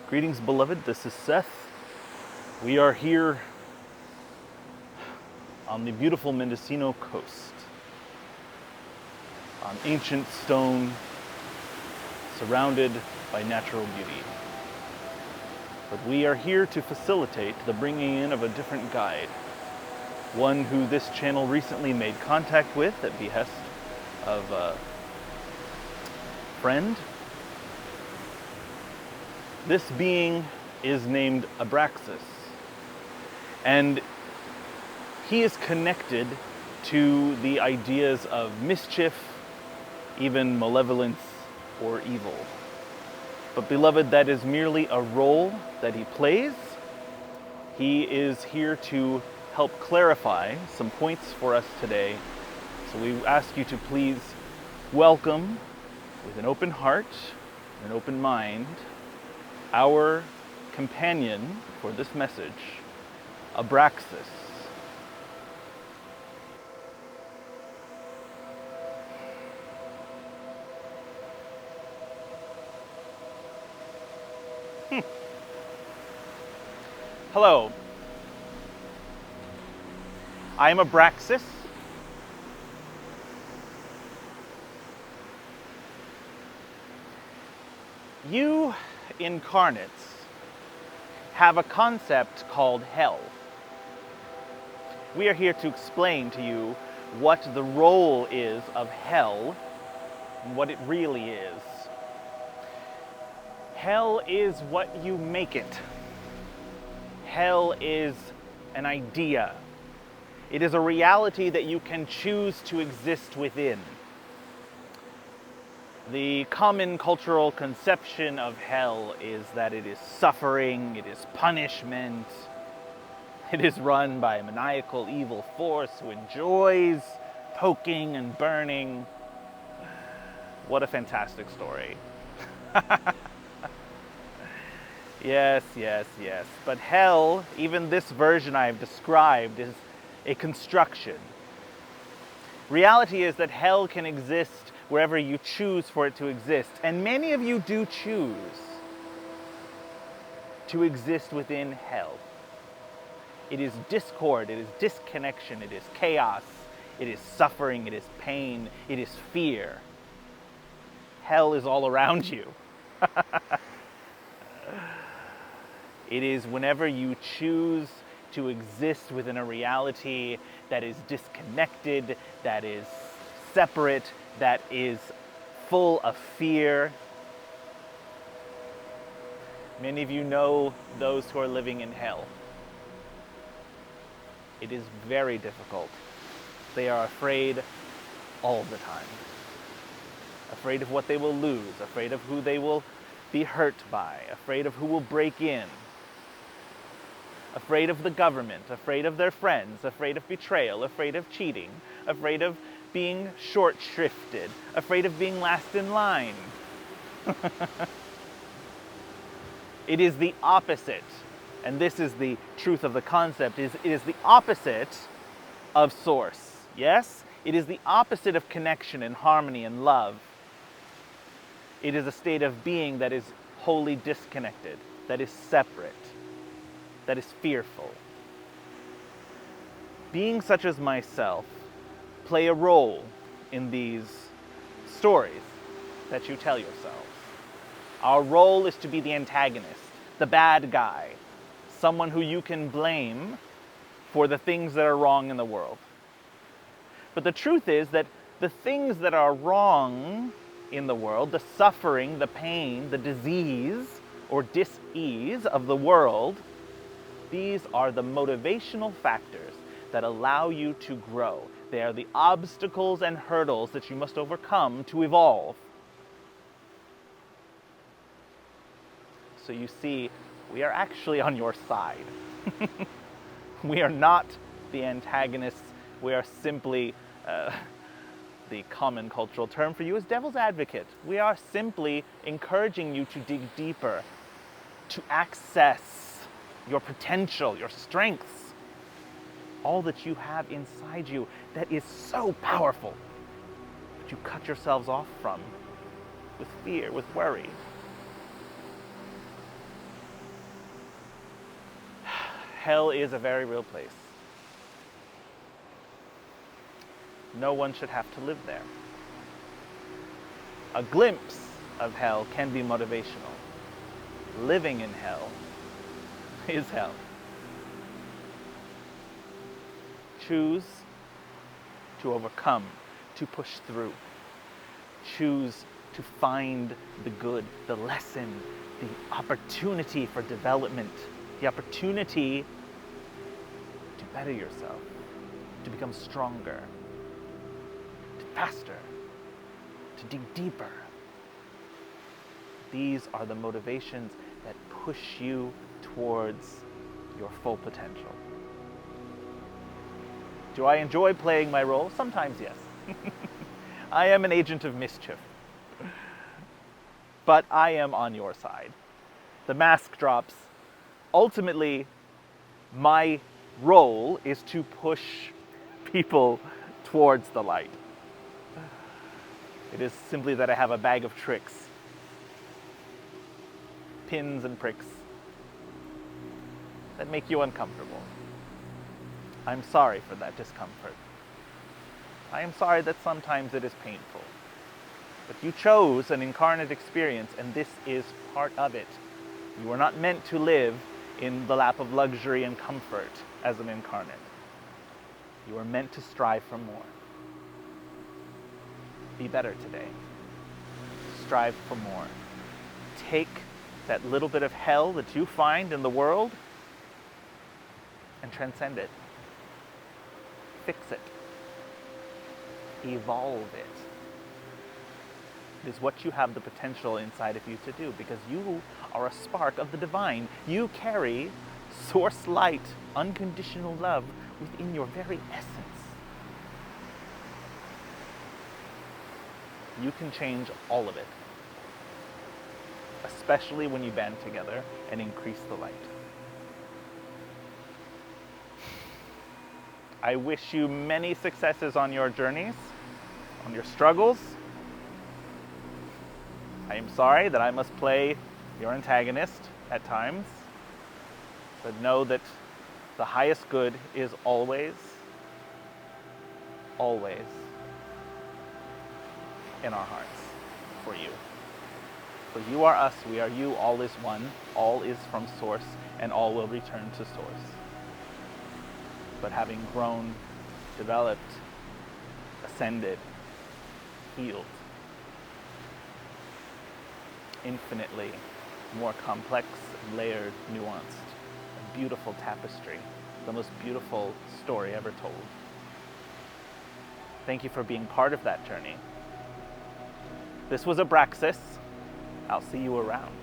Greetings, beloved. This is Seth. We are here on the beautiful Mendocino coast, on ancient stone, surrounded by natural beauty. But we are here to facilitate the bringing in of a different guide, one who this channel recently made contact with at behest of a friend. This being is named Abraxas, and he is connected to the ideas of mischief, even malevolence or evil. But beloved, that is merely a role that he plays. He is here to help clarify some points for us today. So we ask you to please welcome, with an open heart, an open mind, our companion for this message, Abraxas. Hello. I am Abraxas. You incarnates have a concept called hell. We are here to explain to you what the role is of hell and what it really is. Hell is what you make it. Hell is an idea. It is a reality that you can choose to exist within. The common cultural conception of hell is that it is suffering, it is punishment, it is run by a maniacal evil force who enjoys poking and burning. What a fantastic story. Yes. But hell, even this version I've described, is a construction. Reality is that hell can exist wherever you choose for it to exist. And many of you do choose to exist within hell. It is discord, it is disconnection, it is chaos, it is suffering, it is pain, it is fear. Hell is all around you. It is whenever you choose to exist within a reality that is disconnected, that is separate, that is full of fear. Many of you know those who are living in hell. It is very difficult. They are afraid all the time. Afraid of what they will lose, afraid of who they will be hurt by, afraid of who will break in, afraid of the government, afraid of their friends, afraid of betrayal, afraid of cheating, afraid of being short-shrifted, afraid of being last in line. It is the opposite, and this is the truth of the concept, it is the opposite of source. Yes? It is the opposite of connection and harmony and love. It is a state of being that is wholly disconnected, that is separate, that is fearful. Beings such as myself play a role in these stories that you tell yourselves. Our role is to be the antagonist, the bad guy, someone who you can blame for the things that are wrong in the world. But the truth is that the things that are wrong in the world, the suffering, the pain, the disease or dis-ease of the world, these are the motivational factors that allow you to grow. They are the obstacles and hurdles that you must overcome to evolve. So you see, we are actually on your side. We are not the antagonists. We are simply, the common cultural term for you is devil's advocate. We are simply encouraging you to dig deeper, to access your potential, your strengths, all that you have inside you that is so powerful, but you cut yourselves off from with fear, with worry. hell is a very real place. No one should have to live there. A glimpse of hell can be motivational. Living in hell is hell. Choose to overcome, to push through. Choose to find the good, the lesson, the opportunity for development, the opportunity to better yourself, to become stronger, to faster, to dig deeper. These are the motivations that push you towards your full potential. Do I enjoy playing my role? Sometimes, yes. I am an agent of mischief. But I am on your side. The mask drops. Ultimately, my role is to push people towards the light. It is simply that I have a bag of tricks, pins and pricks that make you uncomfortable. I'm sorry for that discomfort. I am sorry that sometimes it is painful. But you chose an incarnate experience, and this is part of it. You are not meant to live in the lap of luxury and comfort as an incarnate. You are meant to strive for more. Be better today. Strive for more. Take that little bit of hell that you find in the world and transcend it. Fix it. Evolve it. It is what you have the potential inside of you to do, because you are a spark of the divine. You carry source light, unconditional love within your very essence. You can change all of it, especially when you band together and increase the light. I wish you many successes on your journeys, on your struggles. I am sorry that I must play your antagonist at times, but know that the highest good is always, always in our hearts for you. For you are us, we are you, all is one, all is from source, and all will return to source. But having grown, developed, ascended, healed, infinitely more complex, layered, nuanced, a beautiful tapestry, the most beautiful story ever told. Thank you for being part of that journey. This was Abraxas. I'll see you around.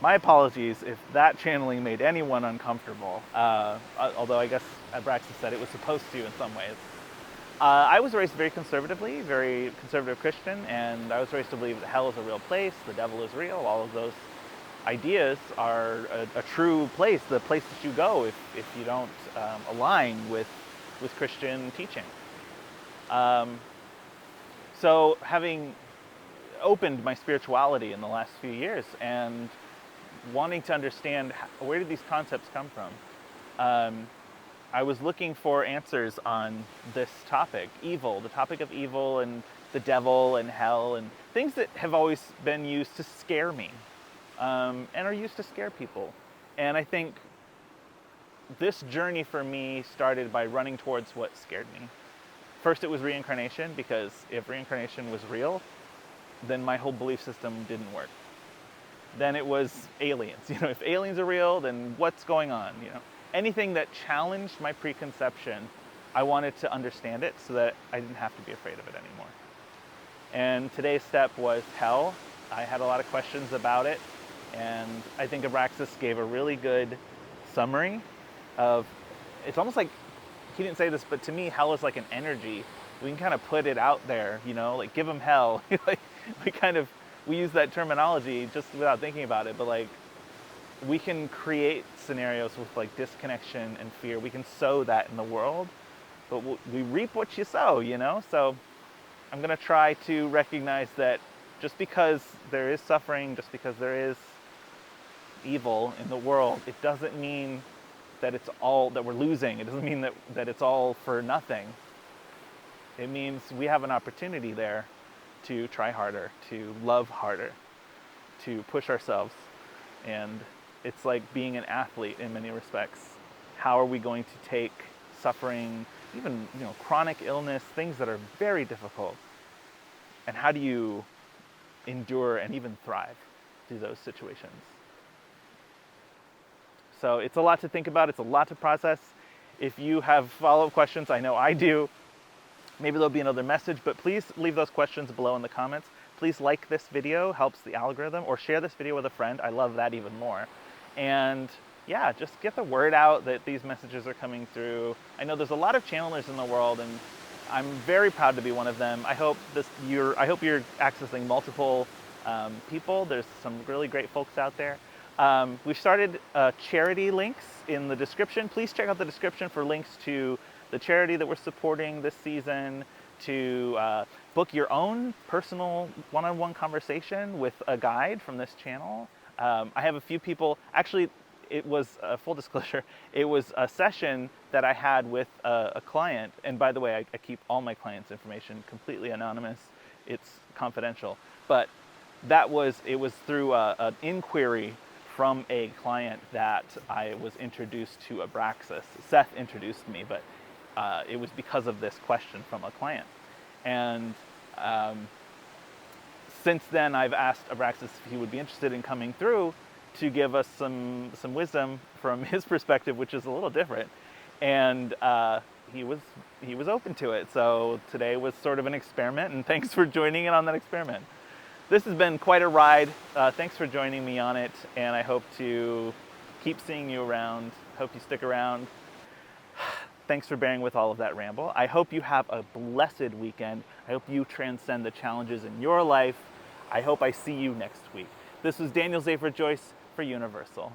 My apologies if that channeling made anyone uncomfortable, although I guess Abraxas said it was supposed to in some ways. I was raised very conservatively, very conservative Christian, and I was raised to believe that hell is a real place, the devil is real. All of those ideas are a true place, the place that you go if you don't align with Christian teaching. So having opened my spirituality in the last few years and wanting to understand where did these concepts come from, I was looking for answers on this topic, evil, the topic of evil and the devil and hell and things that have always been used to scare me and are used to scare people. And I think this journey for me started by running towards what scared me. First, it was reincarnation, because if reincarnation was real, then my whole belief system didn't work. Then it was aliens. If aliens are real, then what's going on? Anything that challenged my preconception, I wanted to understand it so that I didn't have to be afraid of it anymore. And today's step was hell. I had a lot of questions about it, and I think Abraxas gave a really good summary of, it's almost like, he didn't say this, but to me, hell is like an energy. We can kind of put it out there, like give them hell. We use that terminology just without thinking about it, but we can create scenarios with disconnection and fear. We can sow that in the world, but we reap what you sow, you know? So I'm going to try to recognize that just because there is suffering, just because there is evil in the world, it doesn't mean that it's all that we're losing. It doesn't mean that it's all for nothing. It means we have an opportunity there to try harder, to love harder, to push ourselves. And it's like being an athlete in many respects. How are we going to take suffering, even chronic illness, things that are very difficult, and how do you endure and even thrive through those situations? So it's a lot to think about. It's a lot to process. If you have follow-up questions, I know I do. Maybe there'll be another message, but please leave those questions below in the comments. Please like this video, helps the algorithm, or share this video with a friend. I love that even more. And yeah, just get the word out that these messages are coming through. I know there's a lot of channelers in the world, and I'm very proud to be one of them. I hope you're accessing multiple people. There's some really great folks out there. We've started charity links in the description. Please check out the description for links to the charity that we're supporting this season, to book your own personal one-on-one conversation with a guide from this channel. I have a few people, actually it was, full disclosure, it was a session that I had with a client, and by the way, I keep all my clients' information completely anonymous, it's confidential, but it was through an inquiry from a client that I was introduced to Abraxas. Seth introduced me, but it was because of this question from a client. And since then, I've asked Abraxas if he would be interested in coming through to give us some wisdom from his perspective, which is a little different. And he was open to it. So today was sort of an experiment, and thanks for joining in on that experiment. This has been quite a ride. Thanks for joining me on it, and I hope to keep seeing you around. Hope you stick around. Thanks for bearing with all of that ramble. I hope you have a blessed weekend. I hope you transcend the challenges in your life. I hope I see you next week. This was Daniel Zafer-Joyce for Universal.